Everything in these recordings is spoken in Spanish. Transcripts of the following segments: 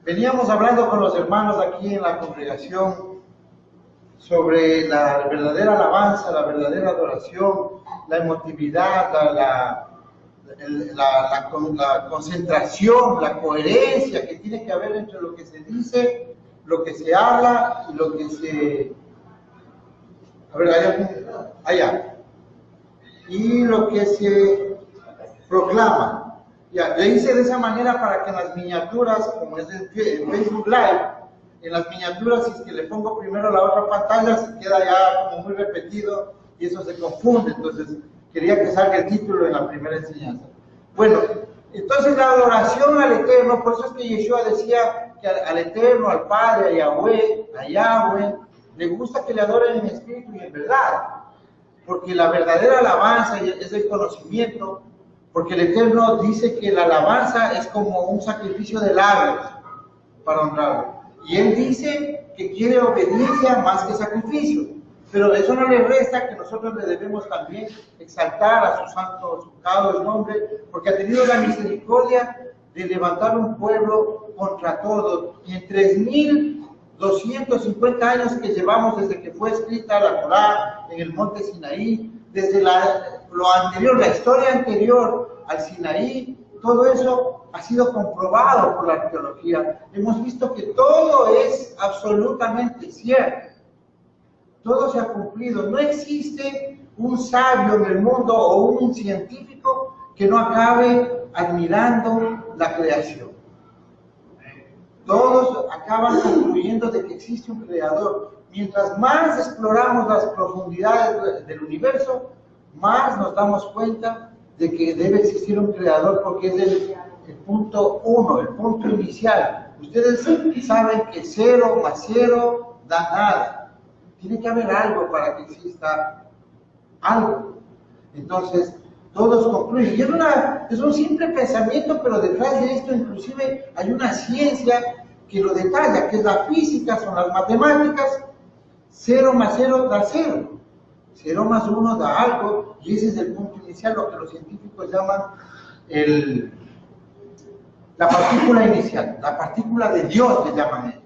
Veníamos hablando con los hermanos aquí en la congregación sobre la verdadera alabanza, la verdadera adoración, la emotividad, la concentración, la coherencia que tiene que haber entre lo que se dice, lo que se habla y lo que se... A ver, allá. Y lo que se proclama. Ya, le hice de esa manera para que en las miniaturas, como es en Facebook Live, en las miniaturas, si es que le pongo primero la otra pantalla, se queda ya como muy repetido y eso se confunde. Entonces, quería que salga el título en la primera enseñanza. Bueno, entonces la adoración al Eterno, por eso es que Yeshua decía que al Eterno, al Padre, a Yahweh, le gusta que le adoren en espíritu y en verdad. Porque la verdadera alabanza es el conocimiento. Porque el Eterno dice que la alabanza es como un sacrificio de labios para honrarlo. Y Él dice que quiere obediencia más que sacrificio. Pero eso no le resta que nosotros le debemos también exaltar a su santo, su caro nombre, porque ha tenido la misericordia de levantar un pueblo contra todo. Y en 3250 años que llevamos desde que fue escrita la Torá en el monte Sinaí, desde lo anterior, la historia anterior al Sinaí, todo eso ha sido comprobado por la arqueología. Hemos visto que todo es absolutamente cierto. Todo se ha cumplido. No existe un sabio en el mundo o un científico que no acabe admirando la creación. Todos acaban concluyendo de que existe un creador. Mientras más exploramos las profundidades del universo, más nos damos cuenta de que debe existir un creador, porque es el punto uno, el punto inicial. Ustedes saben que 0 más 0 da nada. Tiene que haber algo para que exista algo. Entonces, todos concluyen. Y es un simple pensamiento, pero detrás de esto inclusive hay una ciencia que lo detalla, que es la física, son las matemáticas. 0 más 0 da 0. 0 más 1 da algo, y ese es el punto inicial, lo que los científicos llaman la partícula inicial, la partícula de Dios que llaman ellos,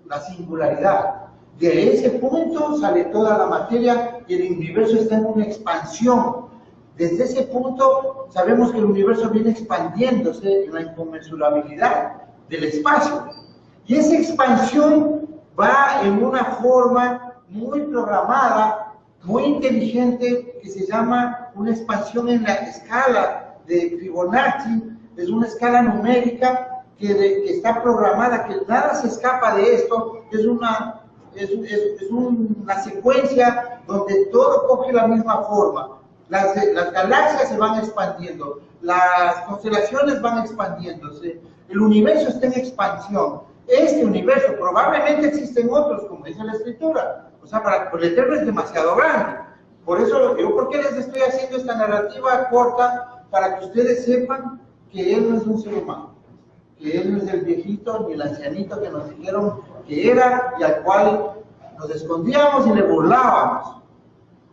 la singularidad. De ese punto sale toda la materia y el universo está en una expansión. Desde ese punto sabemos que el universo viene expandiéndose en la inconmensurabilidad del espacio. Y esa expansión va en una forma muy programada, muy inteligente, que se llama una expansión en la escala de Fibonacci. Es una escala numérica que está programada, que nada se escapa de esto. Es una secuencia donde todo coge la misma forma. Las galaxias se van expandiendo, las constelaciones van expandiéndose, el universo está en expansión. Este universo, probablemente existen otros, como dice la Escritura. O sea, el Eterno es demasiado grande. Por eso, ¿por qué les estoy haciendo esta narrativa corta? Para que ustedes sepan que Él no es un ser humano, que Él no es el viejito ni el ancianito que nos dijeron que era y al cual nos escondíamos y le burlábamos.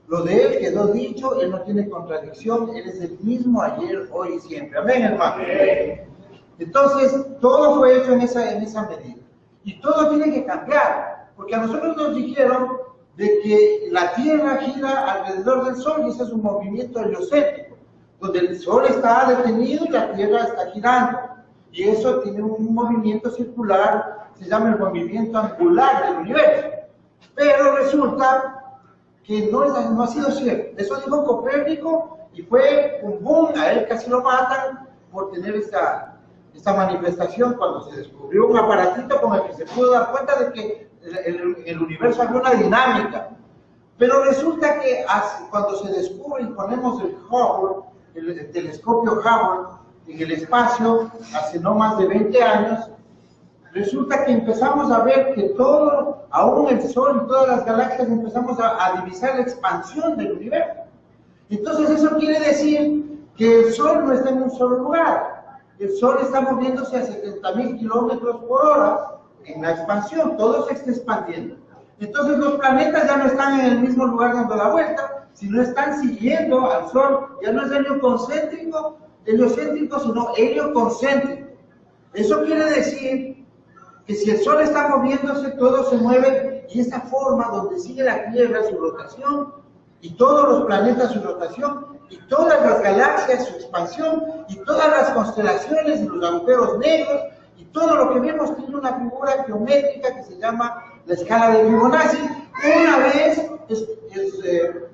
Lo de Él quedó dicho, Él no tiene contradicción, Él es el mismo ayer, hoy y siempre. Amén, hermano. Entonces, todo fue hecho en esa medida. Y todo tiene que cambiar, porque a nosotros nos dijeron de que la Tierra gira alrededor del Sol, y ese es un movimiento heliocéntrico, donde el Sol está detenido y la Tierra está girando. Y eso tiene un movimiento circular, se llama el movimiento angular del universo. Pero resulta que no ha sido cierto. Eso dijo Copérnico y fue un boom, a él casi lo matan por tener esta manifestación cuando se descubrió un aparatito con el que se pudo dar cuenta de que en el universo había una dinámica. Pero resulta que cuando se descubre y ponemos el Hubble, el telescopio Hubble en el espacio, hace no más de 20 años, resulta que empezamos a ver que todo, aún el Sol y todas las galaxias, empezamos a divisar la expansión del universo. Entonces eso quiere decir que el Sol no está en un solo lugar. El Sol está moviéndose a 70.000 kilómetros por hora en la expansión, todo se está expandiendo. Entonces los planetas ya no están en el mismo lugar dando la vuelta, sino están siguiendo al Sol. Ya no es heliocéntrico, sino helioconcéntrico. Eso quiere decir que si el sol está moviéndose, todo se mueve, y esa forma donde sigue la Tierra su rotación, y todos los planetas su rotación, y todas las galaxias su expansión, y todas las constelaciones y los agujeros negros, y todo lo que vemos tiene una figura geométrica que se llama la escala de Fibonacci. Una vez es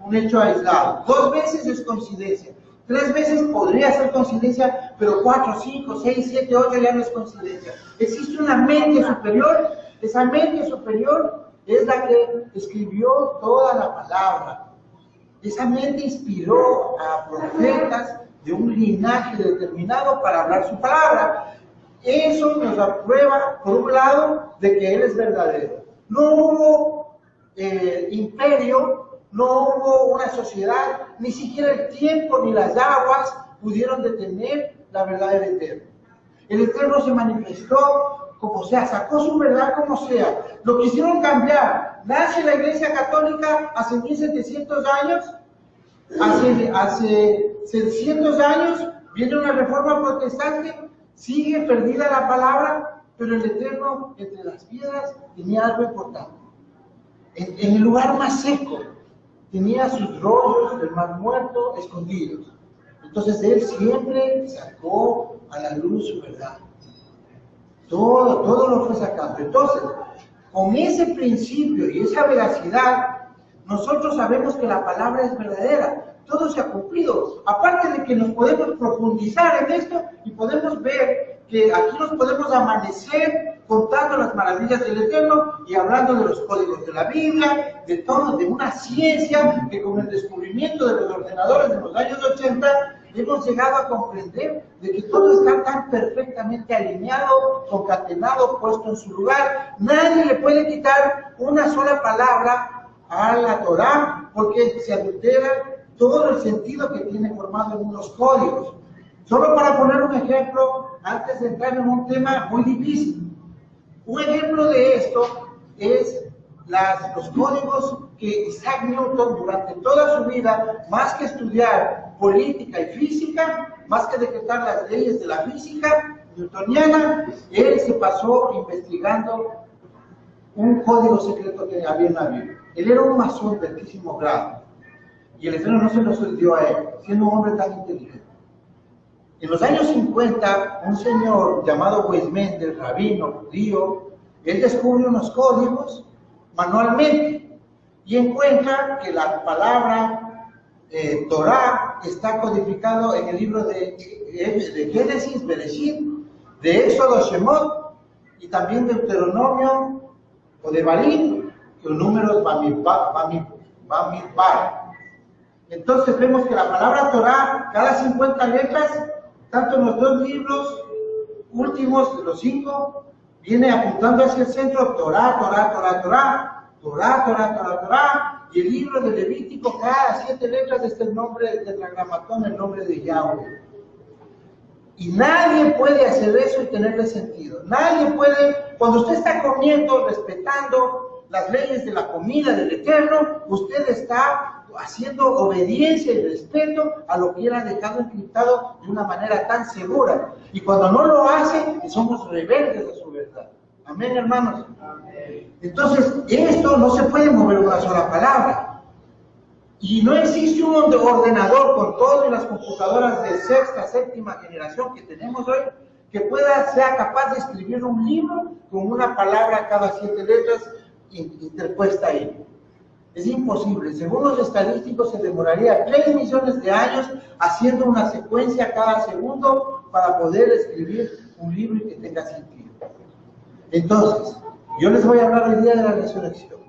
un hecho aislado, 2 veces es coincidencia, 3 veces podría ser coincidencia, pero 4, 5, 6, 7, 8 ya no es coincidencia. Existe una mente superior, esa mente superior es la que escribió toda la palabra. Esa mente inspiró a profetas de un linaje determinado para hablar su palabra. Eso nos aprueba, por un lado, de que Él es verdadero. No hubo imperio, no hubo una sociedad, ni siquiera el tiempo ni las aguas pudieron detener la verdad del Eterno. El Eterno se manifestó como sea, sacó su verdad como sea. Lo quisieron cambiar. Nace la Iglesia Católica hace 1700 años, hace 600 años viene una reforma protestante, sigue perdida la palabra, pero el Eterno entre las piedras tenía algo importante. En el lugar más seco tenía sus rollos del mar muerto escondidos. Entonces Él siempre sacó a la luz su verdad. Todo lo fue sacando. Entonces, con ese principio y esa veracidad, nosotros sabemos que la palabra es verdadera. Todo se ha cumplido. Aparte de que nos podemos profundizar en esto y podemos ver que aquí nos podemos amanecer contando las maravillas del Eterno y hablando de los códigos de la Biblia, de todo, de una ciencia que con el descubrimiento de los ordenadores de los años 80 hemos llegado a comprender de que todo está tan perfectamente alineado, concatenado, puesto en su lugar. Nadie le puede quitar una sola palabra a la Torá porque se adultera todo el sentido que tiene formado en unos códigos. Solo para poner un ejemplo, antes de entrar en un tema muy difícil. Un ejemplo de esto es los códigos que Isaac Newton durante toda su vida, más que estudiar política y física, más que decretar las leyes de la física newtoniana, él se pasó investigando un código secreto que había en la Biblia. Él era un masón de altísimo grado y el Eterno no se lo dio a él, siendo un hombre tan inteligente. En los años 50, un señor llamado Weizmann, rabino judío, él descubre unos códigos manualmente y encuentra que la palabra Torah está codificado en el libro de Génesis, Bereshit, de Éxodo, Shemot, y también de Deuteronomio o de Barín, que los números Bamidbar. Entonces vemos que la palabra Torah, cada 50 letras, tanto en los 2 libros últimos de los 5, viene apuntando hacia el centro, Torah, Torah, Torah, Torah, Torah, Torah, Torah, Torah, y el libro de Levítico, cada 7 letras está el nombre del tetragramatón, el nombre de Yahweh. Y nadie puede hacer eso y tenerle sentido. Nadie puede, cuando usted está comiendo, respetando las leyes de la comida del Eterno, usted está haciendo obediencia y respeto a lo que él ha dejado encriptado de una manera tan segura. Y cuando no lo hace, somos rebeldes a su verdad. Amén, hermanos. Amén. Entonces, esto no se puede mover una sola palabra. Y no existe un ordenador con todas las computadoras de 6ª, 7ª generación que tenemos hoy que sea capaz de escribir un libro con una palabra cada 7 letras interpuesta ahí. Es imposible. Según los estadísticos, se demoraría 3 millones de años haciendo una secuencia cada segundo para poder escribir un libro y que tenga sentido. Entonces, yo les voy a hablar hoy día de la resurrección.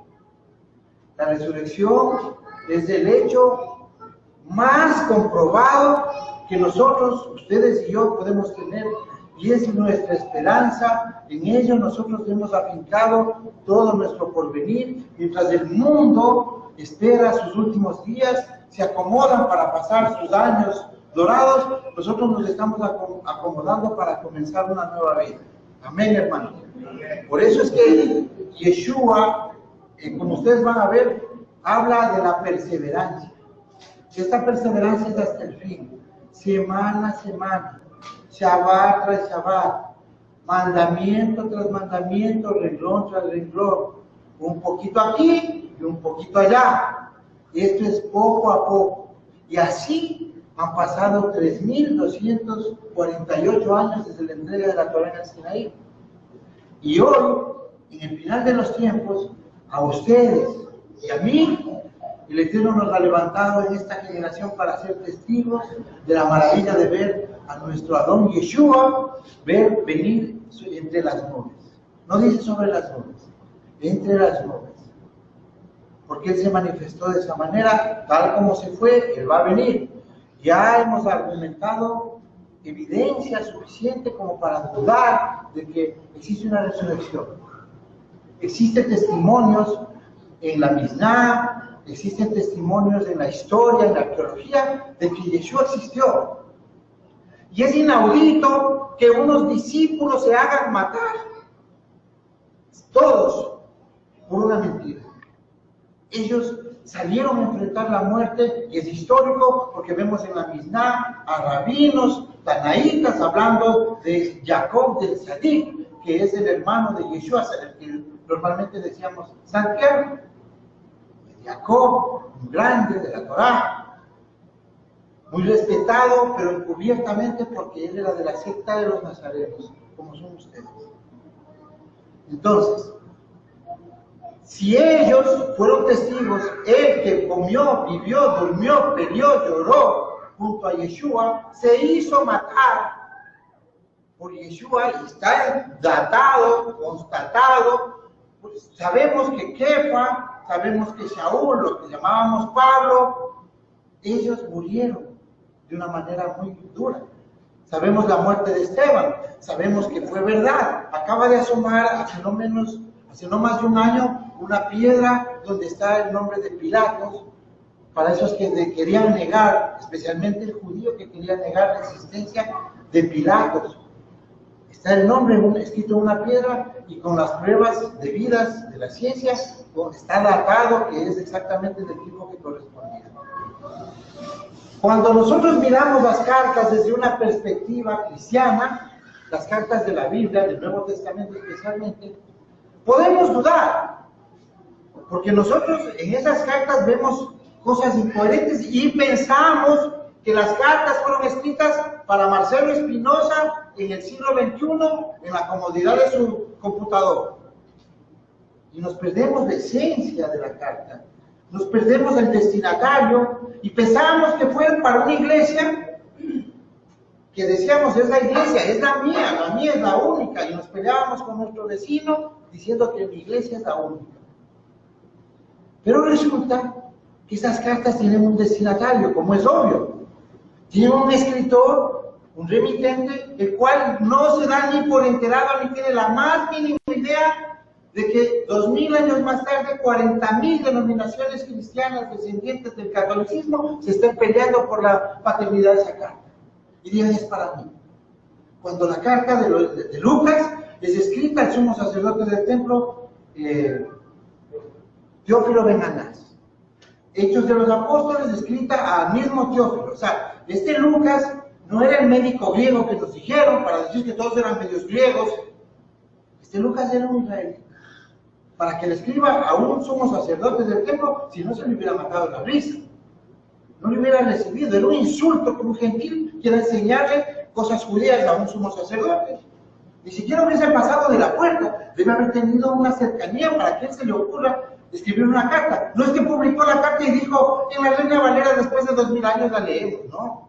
La resurrección es el hecho más comprobado que nosotros, ustedes y yo, podemos tener, y es nuestra esperanza. En ello nosotros hemos afincado todo nuestro porvenir, mientras el mundo espera sus últimos días, se acomodan para pasar sus años dorados, nosotros nos estamos acomodando para comenzar una nueva vida. Amén, hermanos. Por eso es que Yeshua, como ustedes van a ver, habla de la perseverancia. Esta perseverancia es hasta el fin, semana a semana, Shabbat tras Shabbat, mandamiento tras mandamiento, renglón tras renglón, un poquito aquí y un poquito allá. Esto es poco a poco. Y así han pasado 3.248 años desde la entrega de la Torá en el Sinaí. Y hoy, en el final de los tiempos, a ustedes y a mí, el Eterno nos ha levantado en esta generación para ser testigos de la maravilla de ver a nuestro Adón Yeshua venir entre las nubes. No dice sobre las nubes, entre las nubes. Porque Él se manifestó de esa manera, tal como se fue, Él va a venir. Ya hemos argumentado evidencia suficiente como para dudar de que existe una resurrección. Existen testimonios en la Mishnah, existen testimonios en la historia, en la arqueología, de que Yeshua existió. Y es inaudito que unos discípulos se hagan matar, todos, por una mentira. Ellos salieron a enfrentar la muerte, y es histórico porque vemos en la Mishnah a rabinos, tanaítas, hablando de Jacob del Sadik, que es el hermano de Yeshua, el que normalmente decíamos Santiago. Jacob, un grande de la Torá, muy respetado, pero encubiertamente porque él era de la secta de los nazarenos, como son ustedes. Entonces, si ellos fueron testigos, él que comió, vivió, durmió, peleó, lloró junto a Yeshua, se hizo matar por Yeshua y está datado, constatado. Pues sabemos que Kefa, sabemos que Saúl, lo que llamábamos Pablo, ellos murieron de una manera muy dura. Sabemos la muerte de Esteban, sabemos que fue verdad. Acaba de asomar hace no más de un año, una piedra donde está el nombre de Pilatos, para esos que querían negar, especialmente el judío que quería negar la existencia de Pilatos. Está el nombre escrito en una piedra y con las pruebas debidas de la ciencia, está datado que es exactamente del tipo que correspondía. Cuando nosotros miramos las cartas desde una perspectiva cristiana, las cartas de la Biblia, del Nuevo Testamento especialmente, podemos dudar, porque nosotros en esas cartas vemos cosas incoherentes y pensamos que las cartas fueron escritas para Marcelo Espinosa en el siglo XXI, en la comodidad de su computador. Y nos perdemos la esencia de la carta, nos perdemos el destinatario y pensamos que fue para una iglesia que decíamos es la iglesia, es la mía es la única, y nos peleábamos con nuestro vecino diciendo que mi iglesia es la única. Pero resulta que esas cartas tienen un destinatario, como es obvio. Tienen un escritor, un remitente, el cual no se da ni por enterado ni tiene la más mínima idea de que 2000 años más tarde 40.000 denominaciones cristianas descendientes del catolicismo se estén peleando por la paternidad de esa carta. Y digan, es para mí. Cuando la carta de Lucas es escrita al sumo sacerdote del templo, Teófilo Ben Anás. Hechos de los Apóstoles, escrita al mismo Teófilo. O sea, este Lucas no era el médico griego que nos dijeron para decir que todos eran medios griegos. Este Lucas era un israelita. Para que le escriba a un sumo sacerdote del templo, si no se le hubiera matado la risa. No le hubiera recibido. Era un insulto que un gentil quiera enseñarle cosas judías a un sumo sacerdote. Ni siquiera hubiese pasado de la puerta. Debe haber tenido una cercanía para que él se le ocurra escribir una carta. No es que publicó la carta y dijo, en la Reina Valera después de 2000 años la leemos, no.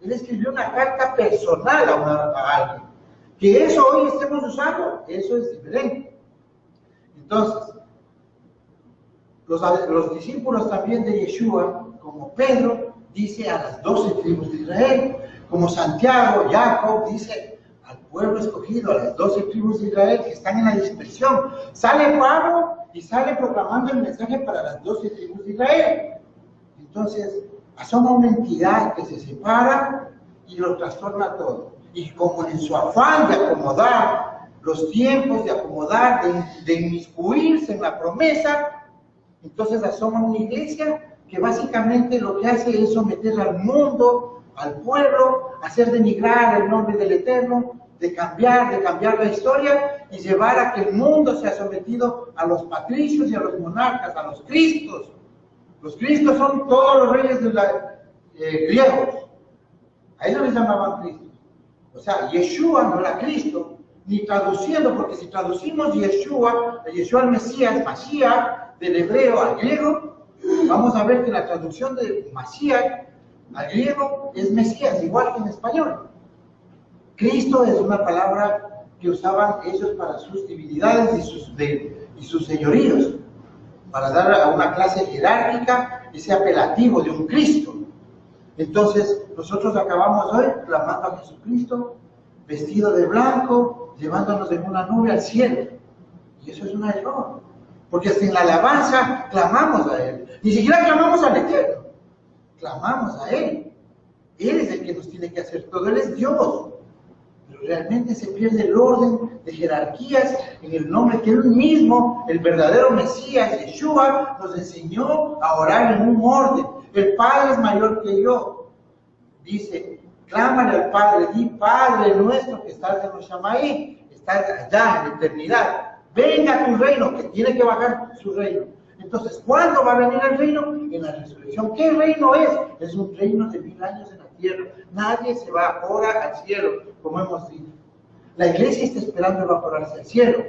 Él escribió una carta personal a alguien. Que eso hoy estemos usando, eso es diferente. Entonces, los discípulos también de Yeshua, como Pedro, dice a las 12 tribus de Israel, como Santiago, Jacob, dice al pueblo escogido, a las 12 tribus de Israel que están en la dispersión. Sale Pablo y sale proclamando el mensaje para las 12 tribus de Israel. Entonces, asoma una entidad que se separa y lo trastorna todo. Y como en su afán de acomodar los tiempos, de acomodar, de inmiscuirse en la promesa, entonces asoma una iglesia que básicamente lo que hace es someter al mundo, al pueblo, hacer denigrar el nombre del Eterno, de cambiar la historia y llevar a que el mundo sea sometido a los patricios y a los monarcas, a los cristos. Los cristos son todos los reyes de griegos. A ellos les llamaban Cristo. O sea, Yeshua no era Cristo, ni traduciendo, porque si traducimos Yeshua el Mesías, Mashiach, del hebreo al griego, vamos a ver que la traducción de Mashiach al griego es Mesías, igual que en español. Cristo es una palabra que usaban ellos para sus divinidades y sus señoríos, para dar a una clase jerárquica ese apelativo de un Cristo. Entonces, nosotros acabamos hoy clamando a Jesucristo, vestido de blanco, llevándonos en una nube al cielo. Y eso es un error, porque hasta en la alabanza clamamos a Él. Ni siquiera clamamos al Eterno, clamamos a Él. Él es el que nos tiene que hacer todo, Él es Dios. Pero realmente se pierde el orden de jerarquías en el nombre que Él mismo, el verdadero Mesías, Yeshua, nos enseñó a orar en un orden. El Padre es mayor que yo. Dice, clámale al Padre, di Padre nuestro que estás en los Shamaí, estás allá en la eternidad. Venga tu reino, que tiene que bajar su reino. Entonces, ¿cuándo va a venir el reino? En la resurrección. ¿Qué reino es? Es un reino de 1000 años en la tierra. Nadie se va ahora al cielo, como hemos dicho. La iglesia está esperando evaporarse al cielo.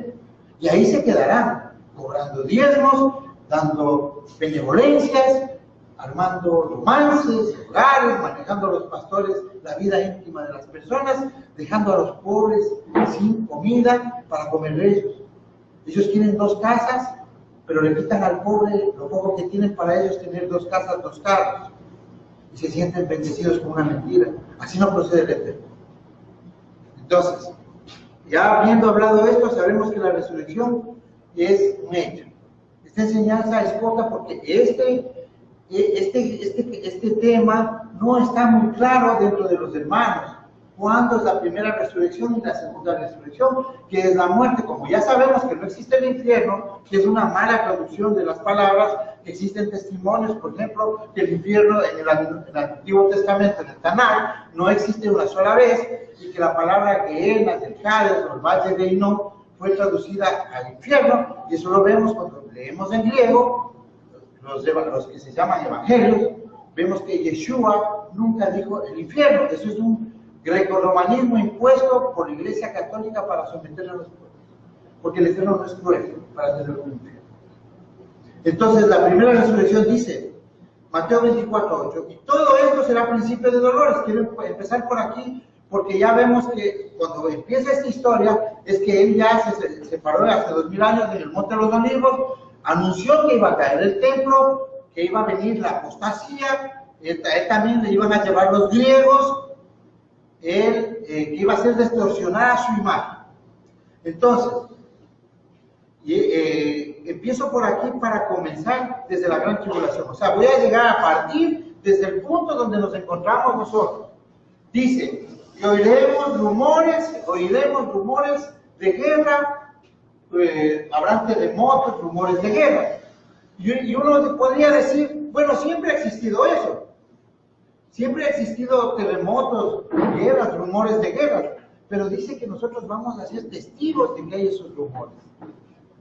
Y ahí se quedarán, cobrando diezmos, dando benevolencias, armando romances, hogares, manejando a los pastores la vida íntima de las personas, dejando a los pobres sin comida para comer de ellos. Ellos tienen 2 casas, pero le quitan al pobre lo poco que tienen para ellos tener 2 casas, 2 carros. Y se sienten bendecidos con una mentira. Así no procede el Eterno. Entonces, ya habiendo hablado de esto, sabemos que la resurrección es un hecho. Esta enseñanza es corta porque este tema no está muy claro dentro de los hermanos. ¿Cuándo es la primera resurrección y la segunda resurrección? Que es la muerte. Como ya sabemos que no existe el infierno, que es una mala traducción de las palabras, que existen testimonios, por ejemplo, que el infierno en el Antiguo Testamento, en el Tanakh, no existe una sola vez, y que la palabra Gehenna, del Hades o el Valle de Hinnom fue traducida al infierno, y eso lo vemos cuando leemos en griego, los que se llaman evangelios, vemos que Yeshua nunca dijo el infierno. Eso es un grecorromanismo impuesto por la Iglesia Católica para someter a los pueblos, porque el Eterno no es cruel para tener un infierno. Entonces, la primera resurrección dice, Mateo 24:8, y todo esto será principio de dolores. Quiero empezar por aquí, porque ya vemos que cuando empieza esta historia, es que Él ya se separó hace 2000 años en el Monte de los Olivos, anunció que iba a caer el templo, que iba a venir la apostasía, él también le iban a llevar los griegos, que iba a ser distorsionada su imagen. Entonces, empiezo por aquí para comenzar desde la gran tribulación. O sea, voy a llegar a partir desde el punto donde nos encontramos nosotros. Dice, y oiremos rumores de guerra, habrá terremotos, rumores de guerra. Y uno podría decir, bueno, siempre ha existido eso. Siempre ha existido terremotos, guerras, rumores de guerra, pero dice que nosotros vamos a ser testigos de que hay esos rumores.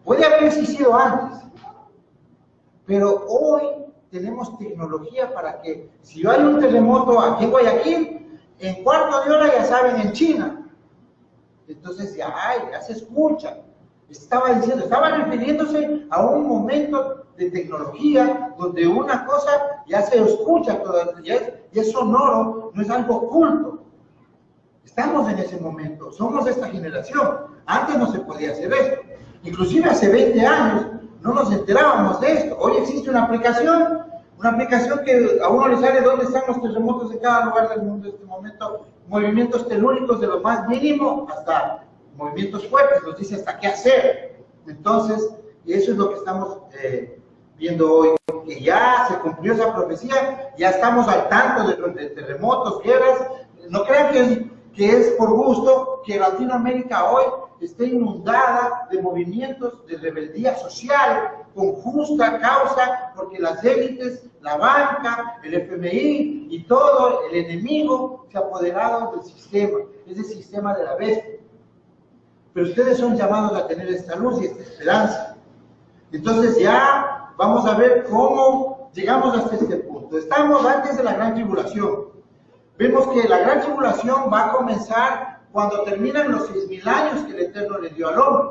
Puede haber existido antes, pero hoy tenemos tecnología para que si hay un terremoto aquí en Guayaquil, en cuarto de hora ya saben en China. Entonces ya se escucha. Estaba refiriéndose a un momento de tecnología donde una cosa ya se escucha, ya es sonoro, no es algo oculto. Estamos en ese momento, somos esta generación. Antes no se podía hacer esto. Inclusive hace 20 años no nos enterábamos de esto. Hoy existe una aplicación que a uno le sale dónde están los terremotos en cada lugar del mundo en este momento, movimientos telúricos de lo más mínimo hasta movimientos fuertes, nos dice hasta qué hacer. Entonces, eso es lo que estamos viendo hoy, que ya se cumplió esa profecía, ya estamos al tanto de terremotos, guerras. No crean que es por gusto que Latinoamérica hoy esté inundada de movimientos de rebeldía social con justa causa, porque las élites, la banca, el FMI y todo el enemigo se ha apoderado del sistema, es el sistema de la bestia. pero ustedes son llamados a tener esta luz y esta esperanza. Entonces ya vamos a ver cómo llegamos hasta este punto. Estamos antes de la gran tribulación. Vemos que la gran tribulación va a comenzar cuando terminan los 6.000 años que el Eterno le dio al hombre,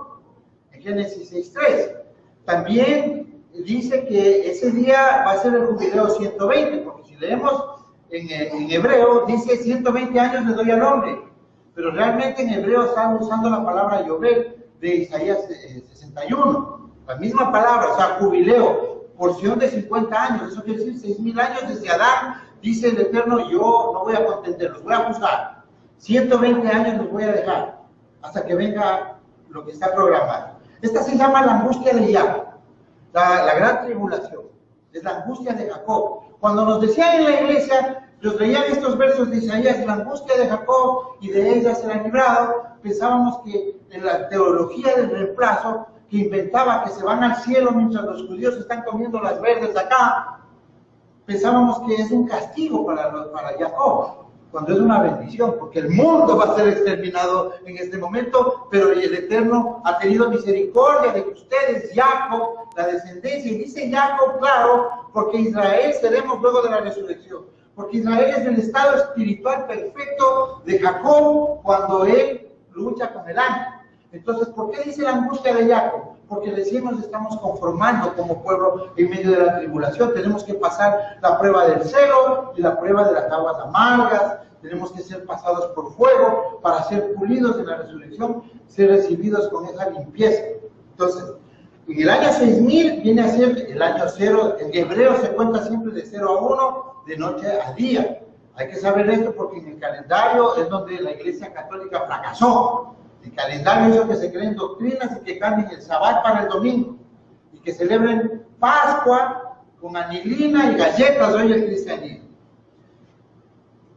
en Génesis 6:3. También dice que ese día va a ser el jubileo 120, porque si leemos en hebreo, dice 120 años le doy al hombre, pero realmente en hebreo están usando la palabra Yobel de Isaías 61, la misma palabra, o sea, jubileo, porción de 50 años, eso quiere decir 6.000 años desde Adán, dice el Eterno, yo no voy a contenderlos, voy a juzgar, 120 años los voy a dejar, hasta que venga lo que está programado. Esta se llama la angustia de Jacob, la gran tribulación, es la angustia de Jacob. Cuando nos decían en la iglesia, nos leían estos versos de Isaías, la angustia de Jacob y de ella será librado, pensábamos que en la teología del reemplazo, que inventaba que se van al cielo mientras los judíos están comiendo las verdes acá, pensábamos que es un castigo para Jacob, cuando es una bendición, porque el mundo va a ser exterminado en este momento, pero el Eterno ha tenido misericordia de ustedes, Jacob, la descendencia, y dice Jacob, claro, porque Israel seremos luego de la resurrección, porque Israel es el estado espiritual perfecto de Jacob cuando él lucha con el ángel. Entonces, ¿por qué dice la angustia de Jacob? Porque recién nos estamos conformando como pueblo en medio de la tribulación. Tenemos que pasar la prueba del celo y la prueba de las aguas amargas. Tenemos que ser pasados por fuego para ser pulidos en la resurrección, ser recibidos con esa limpieza. Entonces, en el año 6000 viene a ser el año 0. En hebreo se cuenta siempre de 0 a 1, de noche a día. Hay que saber esto porque en el calendario es donde la Iglesia Católica fracasó. El calendario es lo que se creen doctrinas y que cambien el Sabbat para el domingo y que celebren Pascua con anilina y galletas hoy el cristianismo.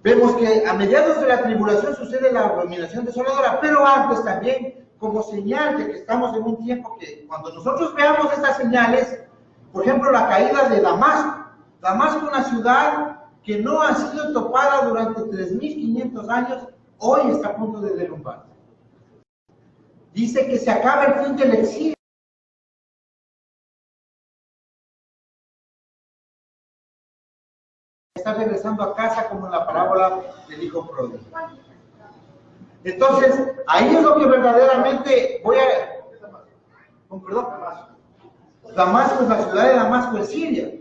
Vemos que a mediados de la tribulación sucede la abominación desoladora, pero antes también como señal de que estamos en un tiempo que cuando nosotros veamos estas señales, por ejemplo la caída de Damasco, Damasco una ciudad que no ha sido topada durante 3.500 años, hoy está a punto de derrumbarse. Dice que se acaba el fin del exilio. Está regresando a casa como en la parábola del hijo pródigo. Entonces, ahí es lo que verdaderamente Damasco es la ciudad de Damasco en Siria.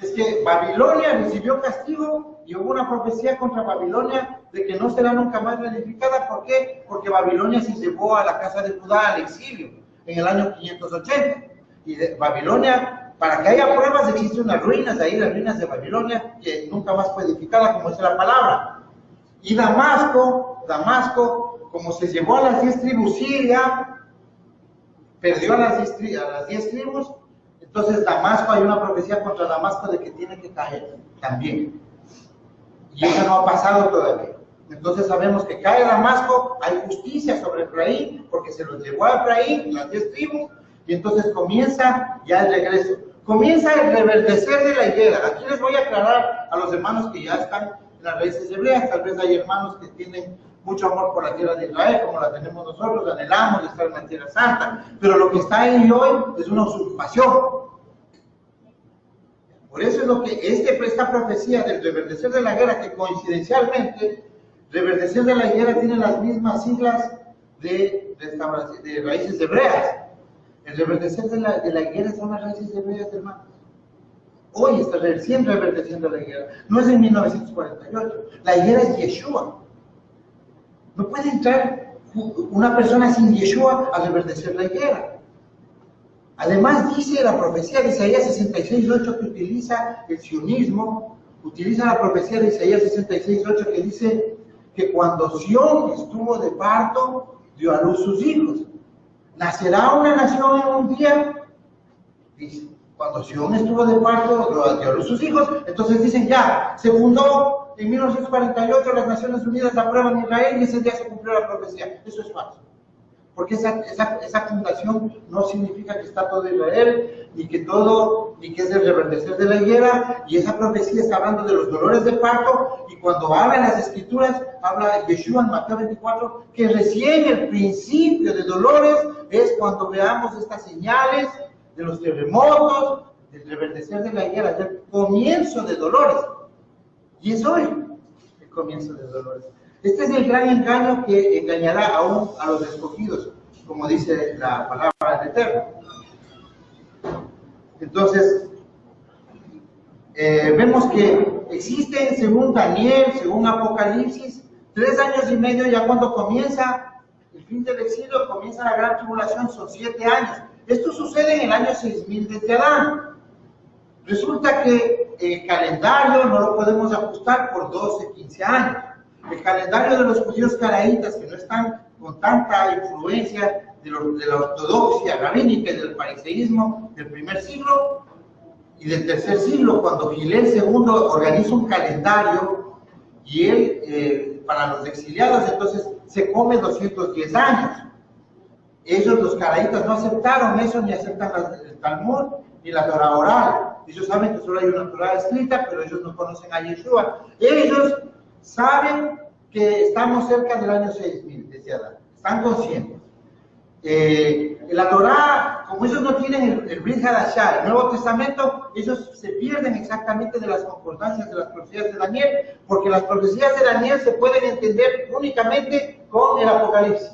Es que Babilonia recibió castigo y hubo una profecía contra Babilonia de que no será nunca más reedificada. ¿Por qué? Porque Babilonia se llevó a la casa de Judá al exilio en el año 580. Y de Babilonia, para que haya pruebas, existen unas ruinas, ahí las ruinas de Babilonia, que nunca más fue edificada, como dice la palabra. Y Damasco, como se llevó a las 10 tribus Siria, perdió a las 10 tribus, entonces Damasco, hay una profecía contra Damasco de que tiene que caer también. Y eso no ha pasado todavía. Entonces sabemos que cae Damasco, hay justicia sobre Efraín, porque se los llevó a Efraín, las 10 tribus, y entonces comienza ya el regreso. Comienza el reverdecer de la higuera. Aquí les voy a aclarar a los hermanos que ya están en las raíces hebreas. Tal vez hay hermanos que tienen mucho amor por la tierra de Israel, como la tenemos nosotros, anhelamos de estar en la tierra santa, pero lo que está ahí hoy es una usurpación. Por eso es lo que esta profecía del reverdecer de la higuera, que coincidencialmente, reverdecer de la higuera tiene las mismas siglas de raíces hebreas. El reverdecer de la higuera son las raíces hebreas, hermanos. Hoy está recién reverdeciendo la higuera. No es en 1948. La higuera es Yeshua. No puede entrar una persona sin Yeshua a reverdecer la higuera. Además dice la profecía de Isaías 66:8 que utiliza el sionismo, utiliza la profecía de Isaías 66:8 que dice que cuando Sión estuvo de parto, dio a luz sus hijos. ¿Nacerá una nación en un día? Dice, cuando Sión estuvo de parto, dio a luz sus hijos. Entonces dicen ya, se fundó en 1948 las Naciones Unidas, aprueban Israel y ese día se cumplió la profecía. Eso es falso. Porque esa fundación no significa que está todo Israel. ni que todo, ni que es el reverdecer de la higuera, y esa profecía está hablando de los dolores de parto, y cuando habla en las escrituras, habla Yeshua en Mateo 24, que recién el principio de dolores es cuando veamos estas señales de los terremotos, del reverdecer de la higuera, del comienzo de dolores. Y es hoy el comienzo de dolores. Este es el gran engaño que engañará aún a los escogidos, como dice la palabra del Eterno. Entonces, vemos que existen, según Daniel, según Apocalipsis, 3 años y medio ya cuando comienza el fin del exilio, comienza la gran tribulación, son 7 años. Esto sucede en el año 6000 desde Adán. Resulta que el calendario no lo podemos ajustar por 12, 15 años. El calendario de los judíos caraítas, que no están con tanta influencia de la ortodoxia rabínica y del fariseísmo del primer siglo y del tercer siglo, cuando Gilel II organiza un calendario y él, para los exiliados, entonces se come 210 años. Ellos, los caraítas, no aceptaron eso, ni aceptan el Talmud, ni la Torah oral. Ellos saben que solo hay una Torah escrita, pero ellos no conocen a Yeshua. Ellos saben que estamos cerca del año 6000, decía Adán. Están conscientes. La Torah, como ellos no tienen el Brit Hadashah, el Nuevo Testamento, ellos se pierden exactamente de las concordancias de las profecías de Daniel, porque las profecías de Daniel se pueden entender únicamente con el Apocalipsis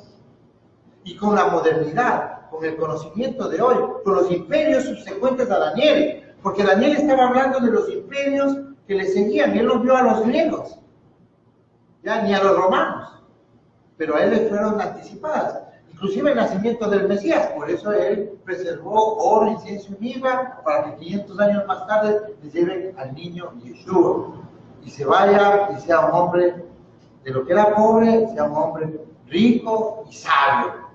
y con la modernidad, con el conocimiento de hoy, con los imperios subsecuentes a Daniel, porque Daniel estaba hablando de los imperios que le seguían, y él los vio a los griegos, ya ni a los romanos, pero a él le fueron anticipadas, inclusive el nacimiento del Mesías. Por eso él preservó oro, incienso y mirra, para que 500 años más tarde les lleven al niño Yeshua, y se vaya y sea un hombre de lo que era pobre, sea un hombre rico y sabio,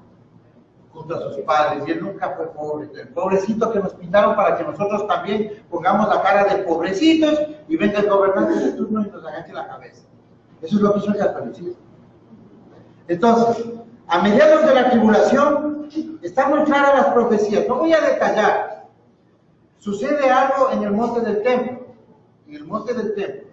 junto a sus padres. Y él nunca fue pobre, el pobrecito que nos pintaron para que nosotros también pongamos la cara de pobrecitos y venga el gobernante de turno y nos agache la cabeza. Eso es lo que hizo el catolicismo. Entonces, a mediados de la tribulación, están muy claras las profecías. No voy a detallar. Sucede algo en el monte del templo. En el monte del templo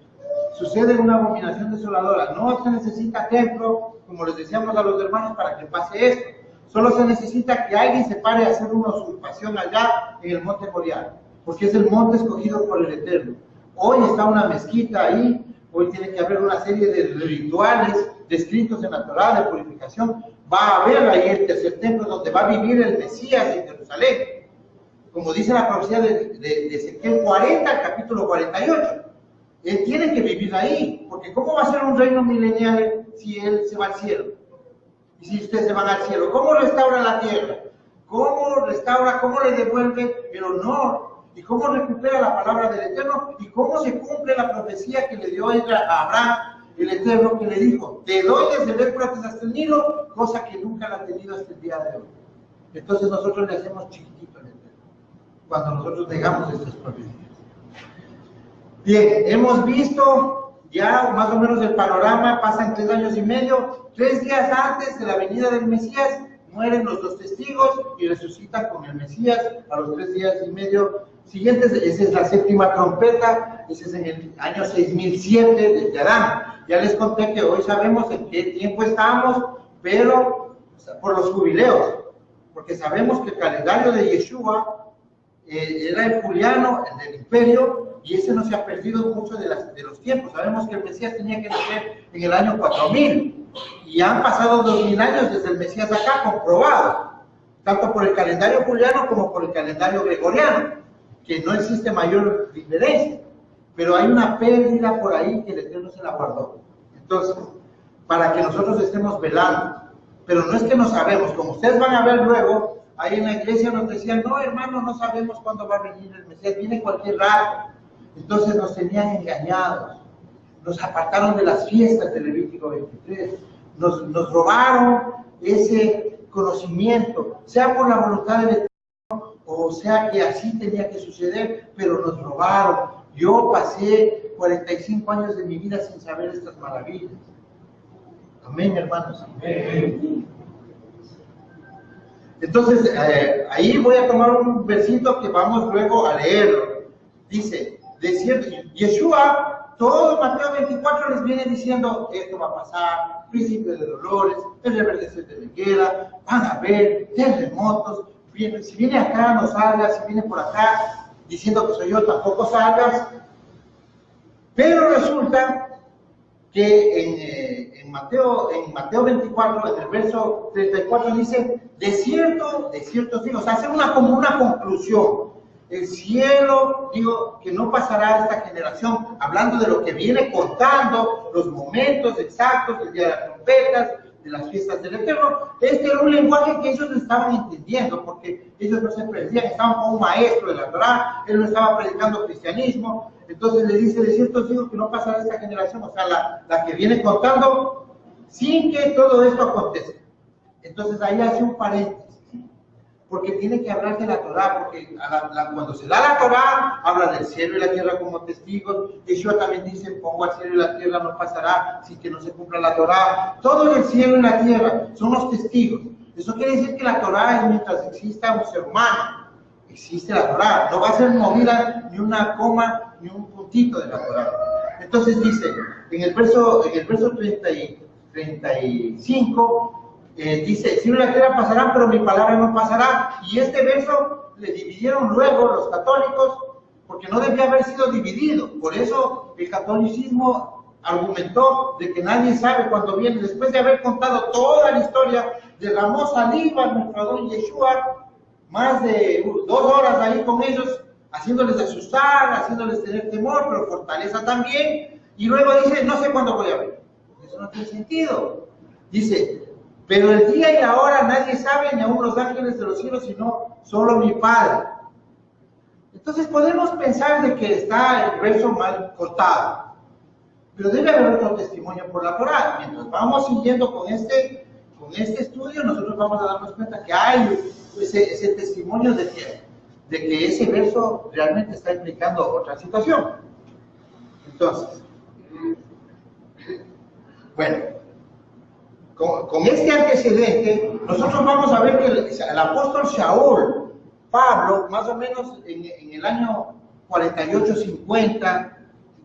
sucede una abominación desoladora. No se necesita templo, como les decíamos a los hermanos, para que pase esto. Solo se necesita que alguien se pare a hacer una usurpación allá en el monte Moriah, porque es el monte escogido por el Eterno. Hoy está una mezquita ahí, hoy tiene que haber una serie de rituales descritos en la Torá de purificación. Va a haber ahí el tercer templo donde va a vivir el Mesías en Jerusalén, como dice la profecía de Ezequiel 40, el capítulo 48. Él tiene que vivir ahí, porque ¿cómo va a ser un reino milenial si él se va al cielo? Y si ustedes se van al cielo, ¿cómo restaura la tierra? ¿Cómo restaura, cómo le devuelve el honor? ¿Y cómo recupera la palabra del Eterno? ¿Y cómo se cumple la profecía que le dio a Abraham, el Eterno, que le dijo: te doy desde el Éufrates hasta el Nilo, cosa que nunca la ha tenido hasta el día de hoy? Entonces nosotros le hacemos chiquitito al Eterno, cuando nosotros negamos estas profecías. Bien, hemos visto ya más o menos el panorama. Pasan 3 años y medio. 3 días antes de la venida del Mesías, mueren los 2 testigos y resucitan con el Mesías a los 3 días y medio siguientes. Esa es la 7ª trompeta. Ese es en el año 6007 desde Adán. Ya les conté que hoy sabemos en qué tiempo estamos, pero por los jubileos, porque sabemos que el calendario de Yeshua era el juliano, el del imperio, y ese no se ha perdido mucho de los tiempos. Sabemos que el Mesías tenía que nacer en el año 4000, y han pasado 2000 años desde el Mesías acá, comprobado, tanto por el calendario juliano como por el calendario gregoriano, que no existe mayor diferencia, pero hay una pérdida por ahí que el Eterno se la guardó. Entonces, para que nosotros estemos velando, pero no es que no sabemos, como ustedes van a ver luego, ahí en la iglesia nos decían: no, hermano, no sabemos cuándo va a venir el Mesías, viene cualquier rato. Entonces nos tenían engañados, nos apartaron de las fiestas de Levítico 23, nos robaron ese conocimiento, sea por la voluntad del Eterno, o sea que así tenía que suceder, pero nos robaron. Yo pasé 45 años de mi vida sin saber estas maravillas. Amén, hermanos. Amén. Entonces, ahí voy a tomar un versito que vamos luego a leerlo. Dice, de cierto, Yeshua, todo Mateo 24 les viene diciendo, esto va a pasar, principio de dolores, el reverdecer de la higuera, van a ver terremotos, si viene acá no salgas, si viene por acá diciendo que soy yo, tampoco salgas. Pero resulta que en Mateo 24, en el verso 34 dice, de cierto os digo, o sea, hace como una conclusión. El cielo, digo, que no pasará esta generación, hablando de lo que viene contando, los momentos exactos, el día de las trompetas, de las fiestas del Eterno. Este era un lenguaje que ellos no estaban entendiendo, porque ellos no se predicían, estaban con un maestro de la Torá, él no estaba predicando cristianismo. Entonces le dice, de cierto os digo que no pasará esta generación, o sea, la que viene contando, sin que todo esto acontezca. Entonces ahí hace un paréntesis, porque tiene que hablar de la Torá, porque cuando se da la Torá, habla del cielo y la tierra como testigos. Yeshua también dice, pongo al cielo y la tierra no pasará sin que no se cumpla la Torá. Todo el cielo y la tierra son los testigos. Eso quiere decir que la Torá es mientras exista un ser humano. Existe la Torá, no va a ser movida ni una coma ni un puntito de la Torá. Entonces dice, en el verso 35, dice, cielo y la tierra pasarán, pero mi palabra no pasará. Y este verso le dividieron luego los católicos, porque no debía haber sido dividido. Por eso el catolicismo argumentó de que nadie sabe cuándo viene. Después de haber contado toda la historia, derramó saliva nuestro don Yeshua, más de 2 horas ahí con ellos, haciéndoles asustar, haciéndoles tener temor, pero fortaleza también. Y luego dice, no sé cuándo voy a ver. Eso no tiene sentido. Dice, pero el día y la hora nadie sabe, ni aun los ángeles de los cielos, sino solo mi Padre. Entonces podemos pensar de que está el verso mal cortado, pero debe haber otro testimonio por la Torá. Mientras vamos siguiendo con este estudio, nosotros vamos a darnos cuenta que hay ese testimonio de que ese verso realmente está implicando otra situación. Entonces, bueno, con este antecedente, nosotros vamos a ver que el apóstol Shaul, Pablo, más o menos en el año 48-50,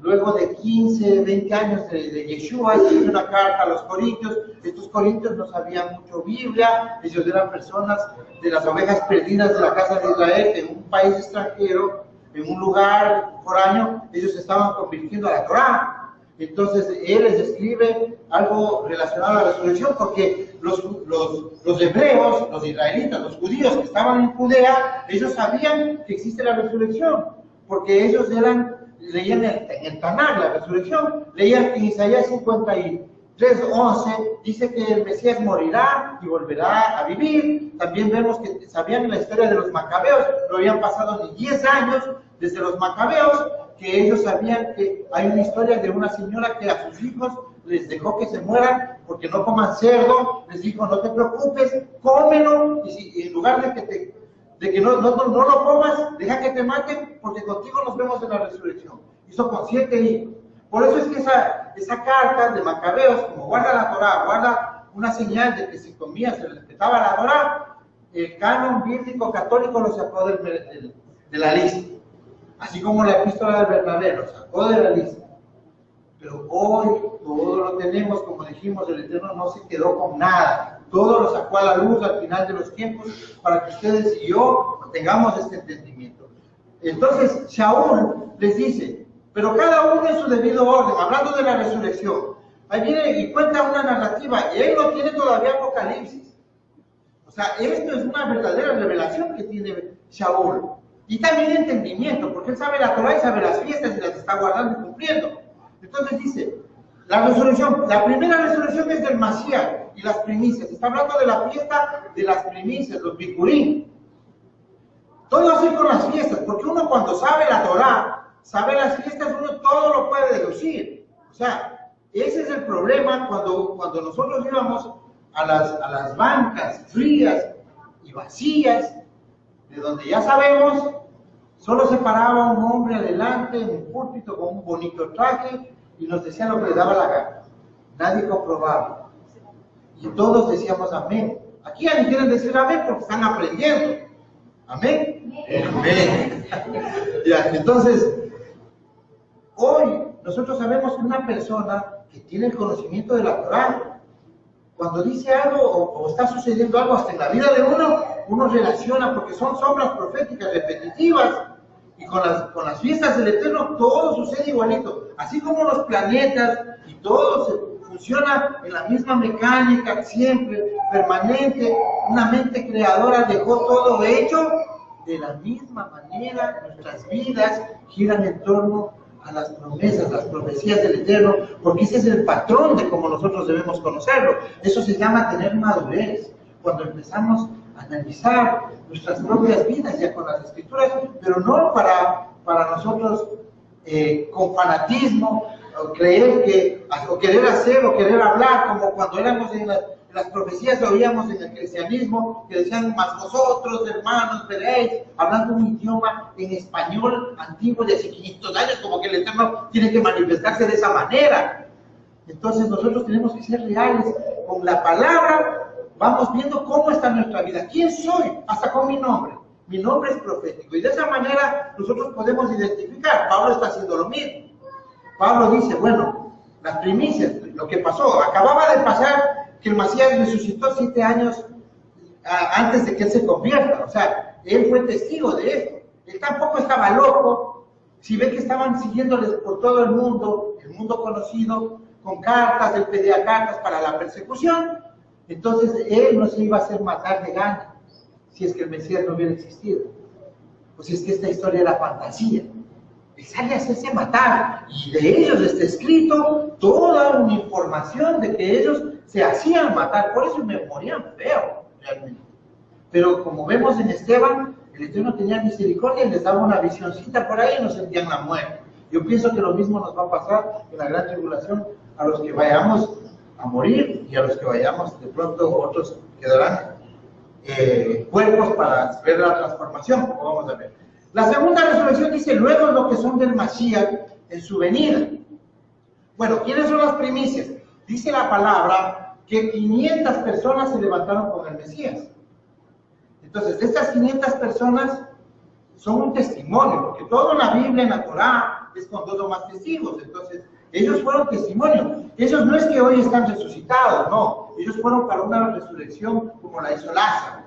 luego de 15, 20 años de Yeshua, escribió una carta a los corintios. Estos corintios no sabían mucho Biblia, ellos eran personas de las ovejas perdidas de la casa de Israel, en un país extranjero, en un lugar foráneo, ellos estaban convirtiendo a la Torá. Entonces él les escribe algo relacionado a la resurrección, porque los hebreos, los israelitas, los judíos que estaban en Judea, ellos sabían que existe la resurrección, porque ellos leían en el Tanakh la resurrección, leían en Isaías 53:11, dice que el Mesías morirá y volverá a vivir. También vemos que sabían la historia de los macabeos, no habían pasado ni 10 años desde los macabeos, que ellos sabían que hay una historia de una señora que a sus hijos les dejó que se mueran porque no coman cerdo, les dijo, no te preocupes, cómelo, y en lugar de que no lo comas, deja que te maten, porque contigo nos vemos en la resurrección. Hizo con 7 hijos. Por eso es que esa carta de Macabeos, como guarda la Torá, guarda una señal de que si comía se respetaba la Torá, el canon bíblico católico lo sacó de la lista. Así como la epístola de Bernabé lo sacó de la lista. Pero hoy todo lo tenemos, como dijimos, el Eterno no se quedó con nada. Todo lo sacó a la luz al final de los tiempos para que ustedes y yo tengamos este entendimiento. Entonces Shaul les dice, pero cada uno en su debido orden, hablando de la resurrección. Ahí viene y cuenta una narrativa, y él no tiene todavía Apocalipsis. O sea, esto es una verdadera revelación que tiene Shaul. Y también entendimiento, porque él sabe la Torá y sabe las fiestas y las está guardando y cumpliendo. Entonces dice, la resurrección, la primera resurrección es del Mashiach y las primicias. Está hablando de la fiesta de las primicias, los bikurim. Todo así con las fiestas, porque uno cuando sabe la Torá, sabe las fiestas, uno todo lo puede deducir. O sea, ese es el problema cuando nosotros íbamos a las bancas frías y vacías, de donde ya sabemos, solo se paraba un hombre adelante en un púlpito con un bonito traje y nos decía lo que le daba la gana. Nadie comprobaba. Y todos decíamos amén Aquí ya ni quieren decir amén porque están aprendiendo. ¿Amén? Amén. Ya, entonces, hoy nosotros sabemos que una persona que tiene el conocimiento de la Torá, cuando dice algo o está sucediendo algo hasta en la vida de uno relaciona porque son sombras proféticas repetitivas. Y con las fiestas del Eterno todo sucede igualito. Así como los planetas y todo funciona en la misma mecánica, siempre, permanente. Una mente creadora dejó todo hecho. De la misma manera, nuestras vidas giran en torno a las promesas, las profecías del Eterno, porque ese es el patrón de cómo nosotros debemos conocerlo. Eso se llama tener madurez. Cuando empezamos a analizar nuestras propias vidas ya con las Escrituras, pero no para nosotros con fanatismo, o creer que, o querer hacer, o querer hablar, como cuando éramos en las profecías que oíamos en el cristianismo, que decían, mas vosotros, hermanos, veréis, hablando un idioma en español antiguo de hace 500 años, como que el Eterno tiene que manifestarse de esa manera. Entonces nosotros tenemos que ser reales con la palabra. Vamos viendo cómo está nuestra vida. ¿Quién soy? Hasta con mi nombre. Mi nombre es profético. Y de esa manera nosotros podemos identificar. Pablo está haciendo lo mismo. Pablo dice, bueno, las primicias, lo que pasó. Acababa de pasar que el Mesías resucitó 7 años antes de que él se convierta. O sea, él fue testigo de esto. Él tampoco estaba loco. Si ve que estaban siguiéndoles por todo el mundo conocido, con cartas, él pedía cartas para la persecución. Entonces él no se iba a hacer matar de gana si es que el Mesías no hubiera existido, o si es que esta historia era fantasía. Él sale a hacerse matar, y de ellos está escrito toda una información de que ellos se hacían matar, por eso me morían feo, realmente. Pero como vemos en Esteban, el Eterno tenía misericordia y les daba una visioncita por ahí y no sentían la muerte. Yo pienso que lo mismo nos va a pasar en la gran tribulación a los que vayamos a morir y a los que vayamos, de pronto otros quedarán cuerpos para ver la transformación, como vamos a ver. La segunda resurrección dice, luego lo que son del Mashiach en su venida. Bueno, ¿quiénes son las primicias? Dice la palabra que 500 personas se levantaron con el Mesías. Entonces, de estas 500 personas son un testimonio, porque todo en la Biblia, en la Torá, es con 2 o más testigos. Entonces, ellos fueron testimonio. Ellos no es que hoy están resucitados, no. Ellos fueron para una resurrección como la hizo Lázaro.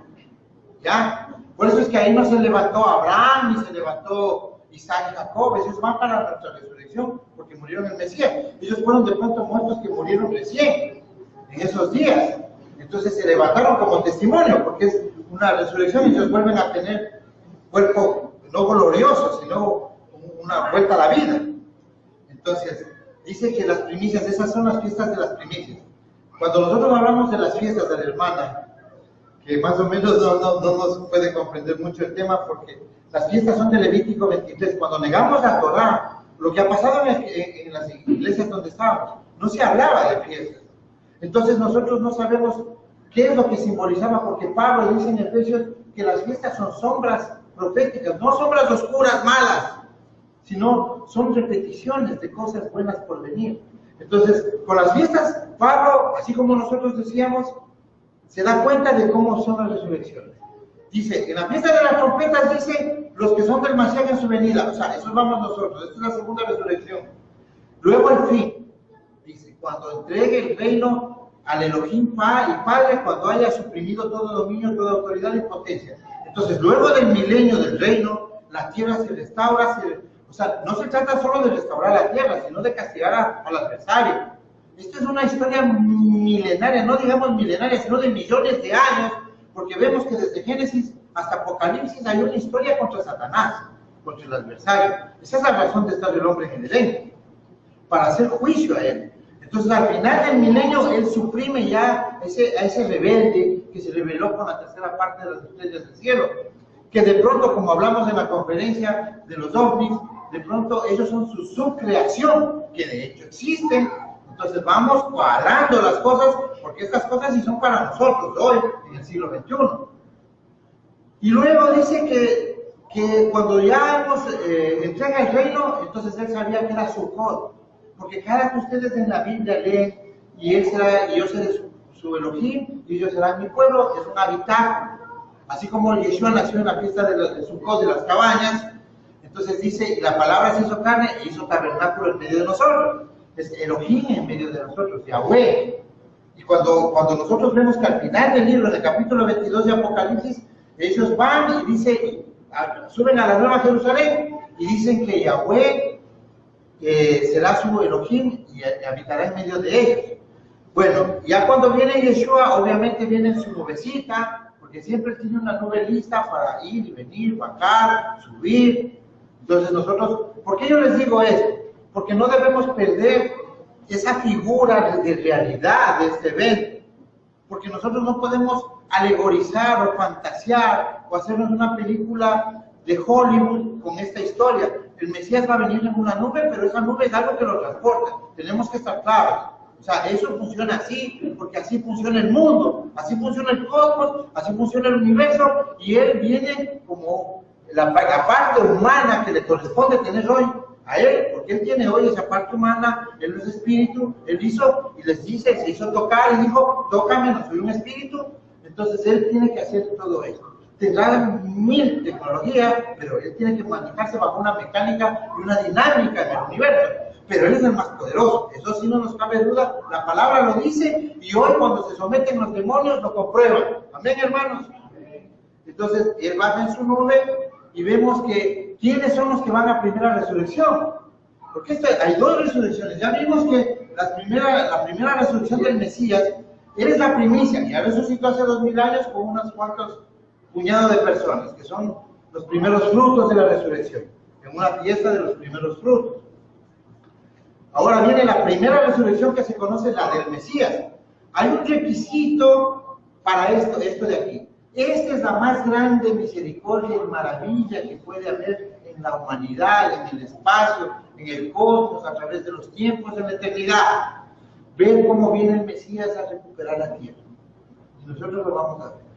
¿Ya? Por eso es que ahí no se levantó Abraham, ni se levantó Isaac y Jacob. Ellos van para nuestra resurrección, porque murieron en el Mesías. Ellos fueron de pronto muertos que murieron recién, en esos días. Entonces se levantaron como testimonio, porque es una resurrección y ellos vuelven a tener un cuerpo no glorioso, sino una vuelta a la vida. Entonces, dice que las primicias, esas son las fiestas de las primicias. Cuando nosotros hablamos de las fiestas de la hermana, que más o menos no nos puede comprender mucho el tema, porque las fiestas son de Levítico 23. Cuando negamos la Torá, lo que ha pasado en las iglesias donde estábamos, no se hablaba de fiestas. Entonces nosotros no sabemos qué es lo que simbolizaba, porque Pablo dice en Efesios que las fiestas son sombras proféticas, no sombras oscuras, malas, sino son repeticiones de cosas buenas por venir. Entonces, con las fiestas, Pablo, así como nosotros decíamos, se da cuenta de cómo son las resurrecciones. Dice, en la fiesta de las trompetas dice, los que son del Mashiach en su venida, o sea, eso vamos nosotros, esta es la segunda resurrección. Luego el fin, dice, cuando entregue el reino al Elohim Padre, cuando haya suprimido todo dominio, toda autoridad y potencia. Entonces, luego del milenio del reino, la tierra se restaura, o sea, no se trata solo de restaurar la tierra, sino de castigar al adversario. Esto es una historia milenaria, no digamos milenaria, sino de millones de años, porque vemos que desde Génesis hasta Apocalipsis hay una historia contra Satanás, contra el adversario. Esa es la razón de estar el hombre en el Edén, para hacer juicio a él. Entonces, al final del milenio, él suprime ya a ese rebelde que se rebeló con la tercera parte de las estrellas del cielo, que de pronto, como hablamos en la conferencia de los ovnis, de pronto ellos son su subcreación, que de hecho existen. Entonces vamos cuadrando las cosas, porque estas cosas sí son para nosotros hoy, en el siglo XXI. Y luego dice que cuando ya nos entrega el reino, entonces él sabía que era Sukkot, porque cada que ustedes en la Biblia leen, y yo seré su Elohim, y ellos serán mi pueblo, es un habitáculo. Así como Yeshua nació en la fiesta de Sukkot, de las cabañas, entonces dice, y la palabra se hizo carne e hizo tabernáculo en medio de nosotros. Es Elohim en medio de nosotros, Yahweh. Y cuando nosotros vemos que al final del libro, en el capítulo 22 de Apocalipsis, ellos van y dicen, suben a la Nueva Jerusalén y dicen que Yahweh será su Elohim y habitará en medio de ellos. Bueno, ya cuando viene Yeshua, obviamente viene en su nubecita, porque siempre tiene una nube lista para ir y venir, bajar, subir. Entonces nosotros, ¿por qué yo les digo esto? Porque no debemos perder esa figura de realidad de este evento, porque nosotros no podemos alegorizar o fantasear o hacernos una película de Hollywood con esta historia. El Mesías va a venir en una nube, pero esa nube es algo que lo transporta. Tenemos que estar claros. O sea, eso funciona así, porque así funciona el mundo, así funciona el cosmos, así funciona el universo, y Él viene como la parte humana que le corresponde tener hoy a Él, porque Él tiene hoy esa parte humana, Él es espíritu, Él hizo, y les dice, se hizo tocar, y dijo, tócame, no soy un espíritu. Entonces Él tiene que hacer todo esto. Tendrá mil tecnologías, pero Él tiene que manejarse bajo una mecánica y una dinámica en el universo. Pero Él es el más poderoso, eso sí no nos cabe duda, la palabra lo dice, y hoy cuando se someten los demonios lo comprueban. Amén, hermanos. Entonces Él baja en su nube y vemos que ¿quiénes son los que van a primera resurrección? Porque hay dos resurrecciones. Ya vimos que la primera resurrección del Mesías, Él es la primicia, ya resucitó hace 2000 años con unos cuantos puñados de personas, que son los primeros frutos de la resurrección, en una fiesta de los primeros frutos. Ahora viene la primera resurrección que se conoce, la del Mesías. Hay un requisito para esto de aquí. Esta es la más grande misericordia y maravilla que puede haber en la humanidad, en el espacio, en el cosmos, a través de los tiempos, en la eternidad. Ver cómo viene el Mesías a recuperar la tierra. Y nosotros lo vamos a ver.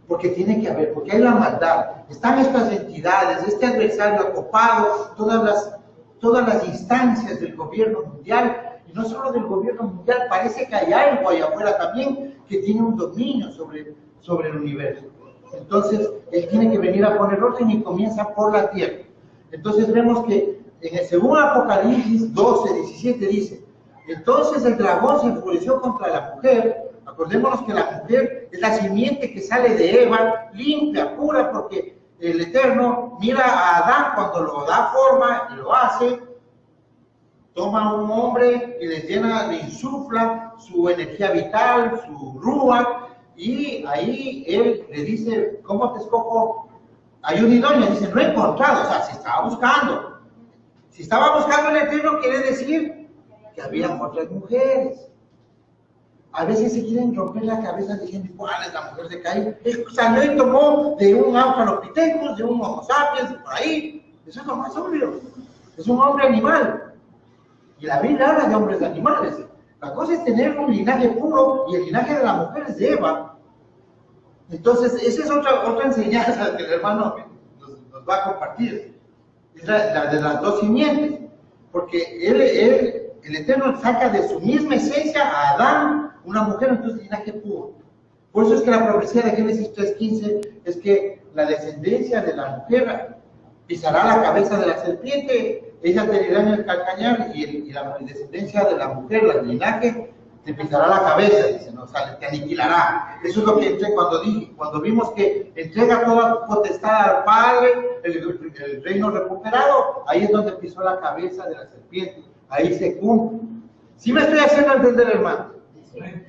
Porque tiene que haber, porque hay la maldad. Están estas entidades, este adversario ocupado, todas las instancias del gobierno mundial, y no solo del gobierno mundial, parece que hay algo allá afuera también que tiene un dominio sobre el universo. Entonces, Él tiene que venir a poner orden y comienza por la tierra. Entonces vemos que en el segundo Apocalipsis 12, 17 dice, entonces el dragón se enfureció contra la mujer. Acordémonos que la mujer es la simiente que sale de Eva, limpia, pura, porque el Eterno mira a Adán cuando lo da forma y lo hace, toma a un hombre y le llena, le insufla su energía vital, su rúa, y ahí él le dice, ¿cómo te escojo? Hay un idóneo, dice, no he encontrado, o sea, si estaba buscando. Si estaba buscando el Eterno, quiere decir que había otras mujeres. A veces se quieren romper la cabeza diciendo, ¿cuál es la mujer de Caín? Él salió y tomó de un Australopithecus, de un Homo sapiens, por ahí. Eso es lo más obvio. Es un hombre animal. Y la Biblia habla de hombres animales. La cosa es tener un linaje puro, y el linaje de la mujer es de Eva. Entonces, esa es otra enseñanza que el hermano nos va a compartir. Es la de las dos simientes. Porque el Eterno saca de su misma esencia a Adán, una mujer, entonces linaje puro. Por eso es que la profecía de Génesis 3:15 es que la descendencia de la mujer pisará la cabeza de la serpiente, ellas te herirán el calcañar, y la descendencia de la mujer, el linaje, te pisará la cabeza, dice, no, o sea, te aniquilará. Eso es lo que cuando vimos que entrega toda potestad al Padre, el reino recuperado, ahí es donde pisó la cabeza de la serpiente, ahí se cumple. ¿Sí me estoy haciendo entender, hermano?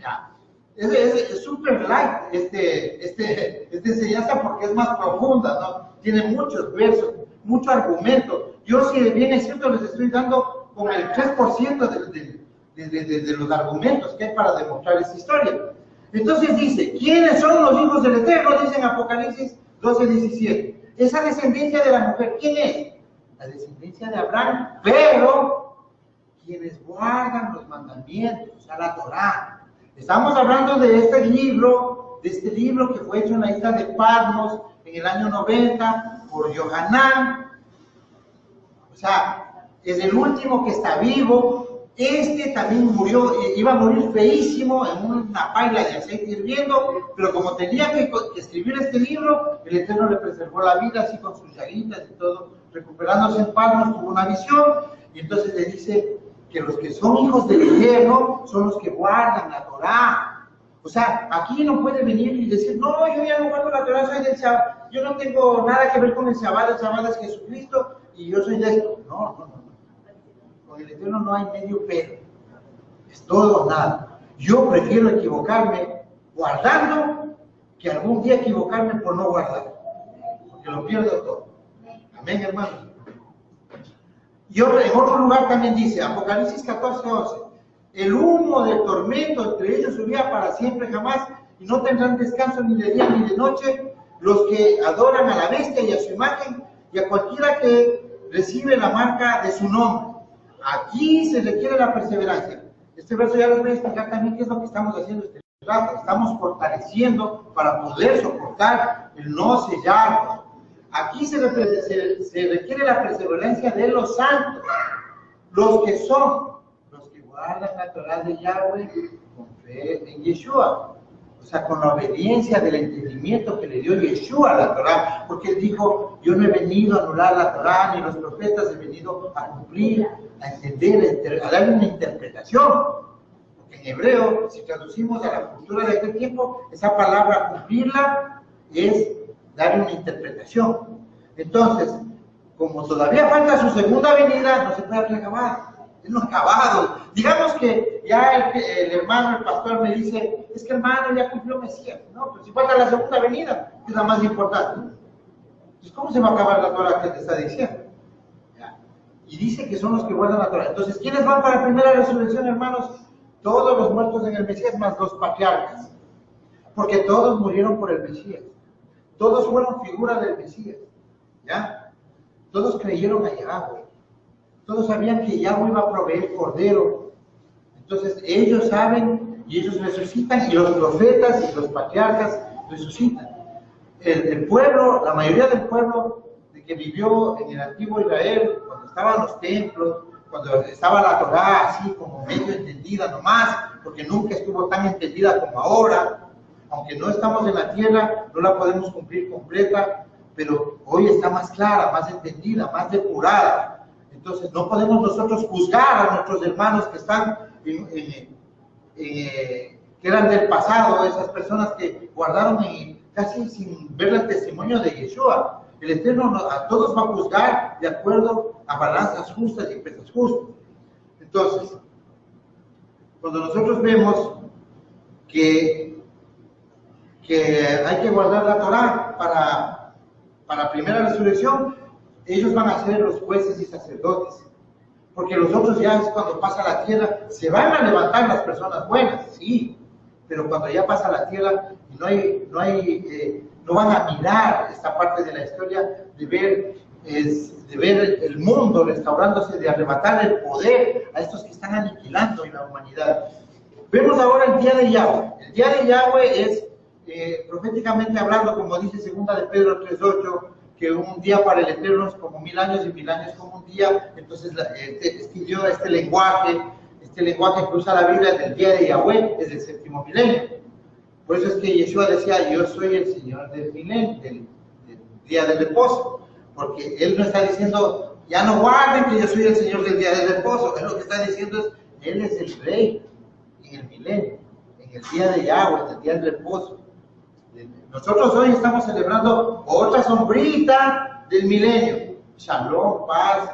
Ya. Es súper light esta enseñanza, porque es más profunda, ¿no? Tiene muchos versos, mucho argumento. Yo, si bien es cierto, les estoy dando como el 3% de los argumentos que hay para demostrar esta historia. Entonces dice, ¿quiénes son los hijos del Eterno? Dice en Apocalipsis 12:17. Esa descendencia de la mujer, ¿quién es? La descendencia de Abraham, pero quienes guardan los mandamientos, o sea, la Torá. Estamos hablando de este libro que fue hecho en la isla de Patmos en el año 90 por Yohanan. O sea, es el último que está vivo. Este también murió, iba a morir feísimo en una paila de aceite hirviendo, pero como tenía que escribir este libro, el Eterno le preservó la vida así con sus llaguitas y todo, recuperándose en Patmos, tuvo una visión, y entonces le dice que los que son hijos del Eterno son los que guardan la Torá. O sea, aquí no puede venir y decir, no, yo ya no guardo la Torá, soy del Shabbat, yo no tengo nada que ver con el Shabbat es Jesucristo, y yo soy de esto. No. Con el Eterno no hay medio pero, es todo o nada. Yo prefiero equivocarme guardando que algún día equivocarme por no guardar, porque lo pierdo todo. Amén, hermanos. Y en otro lugar también dice, Apocalipsis 14:11, el humo del tormento entre ellos subía para siempre jamás, y no tendrán descanso ni de día ni de noche los que adoran a la bestia y a su imagen, y a cualquiera que recibe la marca de su nombre. Aquí se requiere la perseverancia. Este verso ya les voy a explicar también qué es lo que estamos haciendo este rato. Estamos fortaleciendo para poder soportar el no sellarnos. Aquí se requiere la perseverancia de los santos, los que guardan la Torá de Yahweh con fe en Yeshua. O sea, con la obediencia del entendimiento que le dio Yeshua a la Torá, porque él dijo, yo no he venido a anular la Torá, ni los profetas, he venido a cumplir, a entender, a darle una interpretación. Porque en hebreo, si traducimos a la cultura de aquel tiempo, esa palabra cumplirla es darle una interpretación. Entonces, como todavía falta su segunda venida, no se puede haber acabado. Es no acabado. Digamos que ya el hermano, el pastor me dice, es que hermano, ya cumplió Mesías. No, pues si falta la segunda venida, que es la más importante. Entonces, ¿cómo se va a acabar la Torah que te está diciendo? Ya. Y dice que son los que guardan la Torah. Entonces, ¿quiénes van para la primera resurrección, hermanos? Todos los muertos en el Mesías, más los patriarcas. Porque todos murieron por el Mesías. Todos fueron figura del Mesías. ¿Ya? Todos creyeron a Yahweh. Todos sabían que Yahweh iba a proveer cordero. Entonces ellos saben y ellos resucitan, y los profetas y los patriarcas resucitan. El pueblo, la mayoría del pueblo de que vivió en el antiguo Israel, cuando estaban los templos, cuando estaba la Torá así como medio entendida nomás, porque nunca estuvo tan entendida como ahora, aunque no estamos en la tierra, no la podemos cumplir completa, pero hoy está más clara, más entendida, más depurada. Entonces no podemos nosotros juzgar a nuestros hermanos que están que eran del pasado, esas personas que guardaron casi sin ver el testimonio de Yeshua. El Eterno a todos va a juzgar de acuerdo a balanzas justas y pesas justas. Entonces, cuando nosotros vemos que hay que guardar la Torá para la primera resurrección, ellos van a ser los jueces y sacerdotes, porque los otros ya es cuando pasa la tierra, se van a levantar las personas buenas, sí, pero cuando ya pasa la tierra y no van a mirar esta parte de la historia de ver el mundo restaurándose, de arrebatar el poder a estos que están aniquilando en la humanidad. Vemos ahora el día de Yahweh. El día de Yahweh es, proféticamente hablando, como dice 2 de Pedro 3:8, que un día para el Eterno es como 1000 años y 1000 años como un día. Entonces escribió este lenguaje que usa la Biblia del día de Yahweh, es el séptimo milenio. Por eso es que Yeshua decía, yo soy el Señor del milenio, del día del reposo, porque Él no está diciendo, ya no guarden que yo soy el Señor del día del reposo. Él lo que está diciendo es, Él es el Rey en el milenio, en el día de Yahweh, en el día del reposo. Nosotros hoy estamos celebrando otra sombrita del milenio: shalom, paz,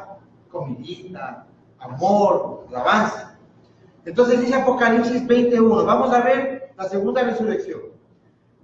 comidita, amor, alabanza. Entonces dice Apocalipsis 20:1, vamos a ver la segunda resurrección.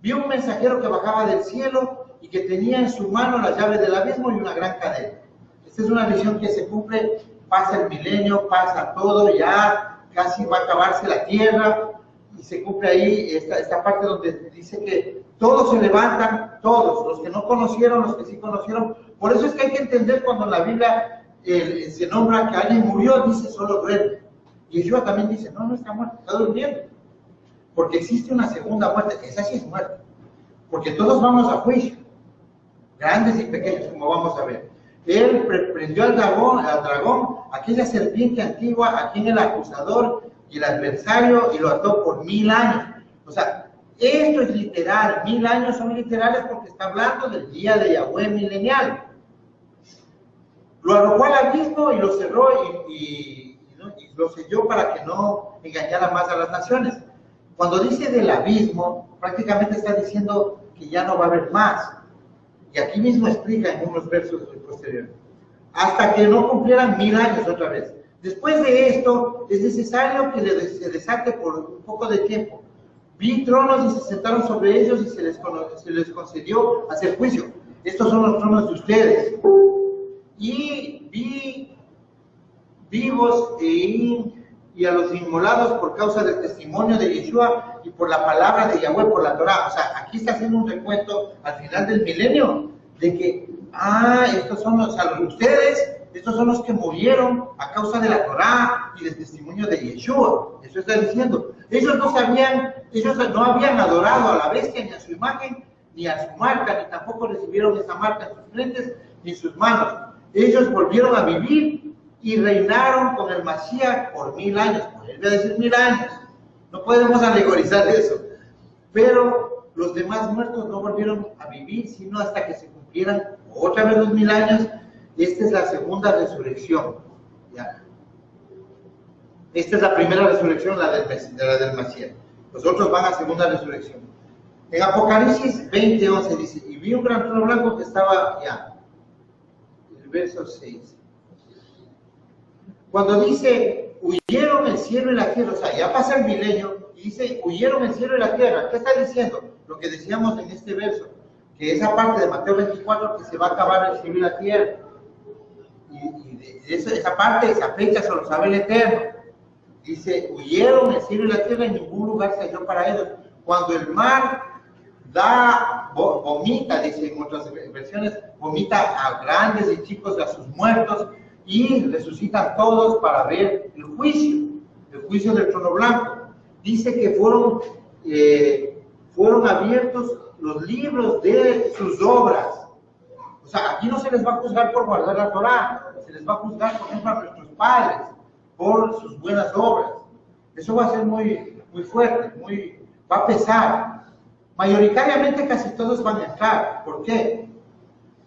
Vi un mensajero que bajaba del cielo y que tenía en su mano las llaves del abismo y una gran cadena. Esta es una visión que se cumple, pasa el milenio, pasa todo, ya casi va a acabarse la tierra, y se cumple ahí esta parte donde dice que todos se levantan, todos, los que no conocieron, los que sí conocieron. Por eso es que hay que entender cuando en la Biblia se nombra que alguien murió, dice solo duerme. Y Yeshua también dice, no está muerto, está durmiendo. Porque existe una segunda muerte, esa sí es muerte. Porque todos vamos a juicio, grandes y pequeños, como vamos a ver. Él prendió al dragón tomó aquella serpiente antigua a quien el acusador y el adversario y lo ató por 1000 años. O sea, esto es literal, 1000 años son literales porque está hablando del día de Yahweh milenial. Lo arrojó al abismo y lo cerró y lo selló para que no engañara más a las naciones. Cuando dice del abismo, prácticamente está diciendo que ya no va a haber más. Y aquí mismo explica en unos versos posteriores. Hasta que no cumplieran 1000 años otra vez. Después de esto, es necesario que se desate por un poco de tiempo. Vi tronos y se sentaron sobre ellos y se les concedió hacer juicio. Estos son los tronos de ustedes. Y vi vivos y a los inmolados por causa del testimonio de Yeshua y por la palabra de Yahweh, por la Torah. O sea, aquí está haciendo un recuento al final del milenio de que, estos son ustedes, estos son los que murieron a causa de la Torah y del testimonio de Yeshua. Eso está diciendo. Ellos no habían adorado a la bestia ni a su imagen, ni a su marca, ni tampoco recibieron esa marca en sus frentes ni en sus manos. Ellos volvieron a vivir y reinaron con el Mashiach por 1000 años. Vuelve a decir 1000 años. No podemos alegorizar eso. Pero los demás muertos no volvieron a vivir, sino hasta que se cumplieran otra vez los 1000 años. Esta es la segunda resurrección. ¿Ya? Esta es la primera resurrección, la del Mashiach. Los otros van a segunda resurrección. En Apocalipsis 20:11 dice, y vi un gran trono blanco que estaba el verso 6. Cuando dice, huyeron el cielo y la tierra, o sea, ya pasa el milenio, y dice, huyeron el cielo y la tierra. ¿Qué está diciendo? Lo que decíamos en este verso, que esa parte de Mateo 24, que se va a acabar el cielo y la tierra. Y esa parte, esa fecha, solo sabe el Eterno. Dice, huyeron el cielo y la tierra y ningún lugar se halló para ellos. Cuando el mar vomita, dice en otras versiones, vomita a grandes y chicos, a sus muertos, y resucitan todos para ver el juicio del trono blanco. Dice que fueron abiertos los libros de sus obras. O sea, aquí no se les va a juzgar por guardar la Torah, se les va a juzgar, por ejemplo, a nuestros padres, por sus buenas obras. Eso va a ser muy, muy fuerte, va a pesar. Mayoritariamente casi todos van a entrar. ¿Por qué?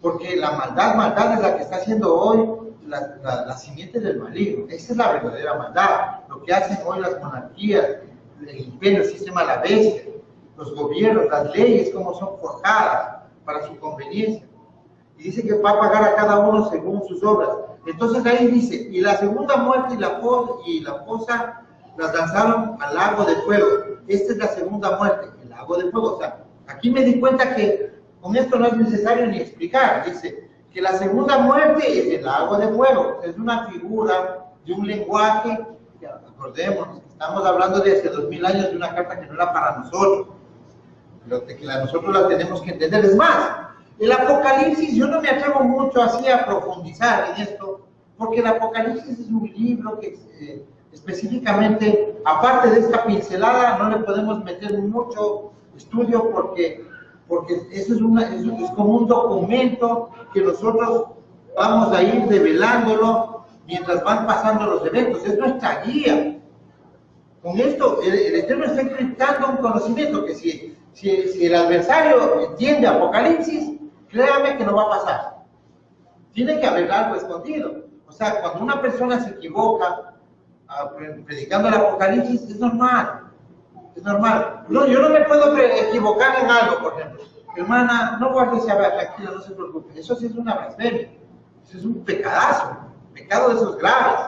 Porque la maldad es la que está haciendo hoy la simiente del maligno. Esa es la verdadera maldad. Lo que hacen hoy las monarquías, el imperio, el sistema de la bestia, los gobiernos, las leyes, cómo son forjadas para su conveniencia. Y dice que va a pagar a cada uno según sus obras. Entonces ahí dice, y la segunda muerte y la fosa las lanzaron al lago de fuego. Esta es la segunda muerte, el lago de fuego. O sea, aquí me di cuenta que con esto no es necesario ni explicar. Dice que la segunda muerte es el lago de fuego. Es una figura de un lenguaje, que acordémonos, estamos hablando de hace 2000 años de una carta que no era para nosotros, pero que nosotros la tenemos que entender. Es más, el Apocalipsis, yo no me atrevo mucho así a profundizar en esto, porque el Apocalipsis es un libro que específicamente, aparte de esta pincelada, no le podemos meter mucho estudio porque eso es como un documento que nosotros vamos a ir develándolo mientras van pasando los eventos. Es nuestra guía. Con esto, el Eterno está encriptando un conocimiento que si el adversario entiende Apocalipsis, créame que no va a pasar. Tiene que haber algo escondido. O sea, cuando una persona se equivoca predicando el Apocalipsis, es normal. Es normal. No, yo no me puedo equivocar en algo, por ejemplo. Hermana, no guarde esa tranquila, no se preocupe. Eso sí es una blasfemia. Eso es un pecadazo. Pecado de esos graves.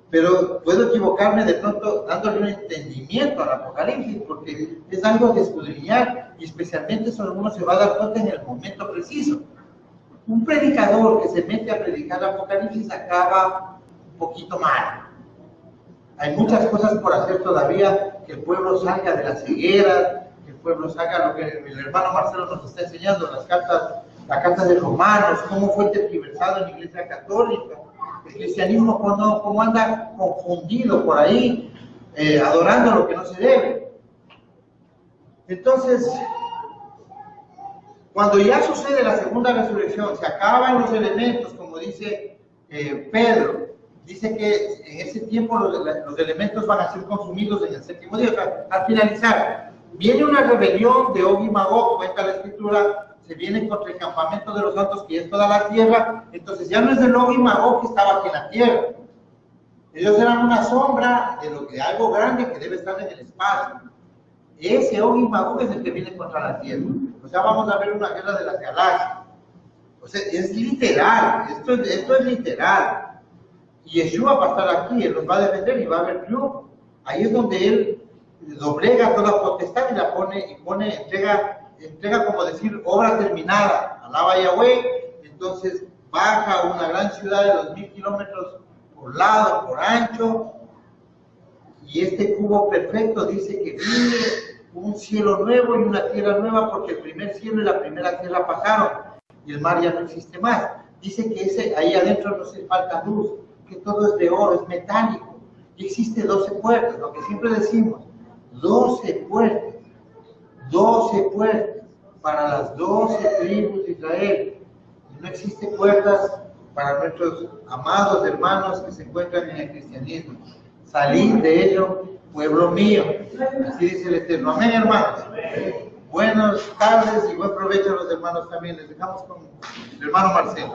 Pero puedo equivocarme de pronto dándole un entendimiento al Apocalipsis, porque es algo de escudriñar, y especialmente solo uno se va a dar cuenta en el momento preciso. Un predicador que se mete a predicar el Apocalipsis acaba un poquito mal. Hay muchas cosas por hacer todavía, que el pueblo salga de la ceguera, que el pueblo salga lo que el hermano Marcelo nos está enseñando, la carta de Romanos, cómo fue tergiversado en la Iglesia Católica, el cristianismo cómo anda confundido por ahí, adorando lo que no se debe. Entonces, cuando ya sucede la segunda resurrección, se acaban los elementos, como dice Pedro, dice que en ese tiempo los elementos van a ser consumidos en el séptimo día. O sea, al finalizar, viene una rebelión de Og y Magog, cuenta la escritura, se viene contra el campamento de los santos, que es toda la tierra. Entonces ya no es el Og y Magog que estaba aquí en la tierra. Ellos eran una sombra de algo grande que debe estar en el espacio. Ese Og y Magog es el que viene contra la tierra. O sea, vamos a ver una guerra de las galaxias. O sea, es literal, esto es literal. Y Yeshua va a estar aquí, Él nos va a defender y va a haber triunfo. Ahí es donde Él doblega toda potestad y la entrega como decir, obra terminada. Alaba a Yahweh. Entonces baja a una gran ciudad de 2000 kilómetros por lado, por ancho. Y este cubo perfecto dice que viene un cielo nuevo y una tierra nueva, porque el primer cielo y la primera tierra pasaron y el mar ya no existe más. Dice que ahí adentro no se falta luz, que todo es de oro, es metálico, y existe 12 puertas, lo que siempre decimos, 12 puertas para las 12 tribus de Israel. Y no existe puertas para nuestros amados hermanos que se encuentran en el cristianismo. Salid de ello, pueblo mío. Así dice el Eterno. Amén, hermanos. Buenas tardes y buen provecho a los hermanos también. Les dejamos con el hermano Marcelo.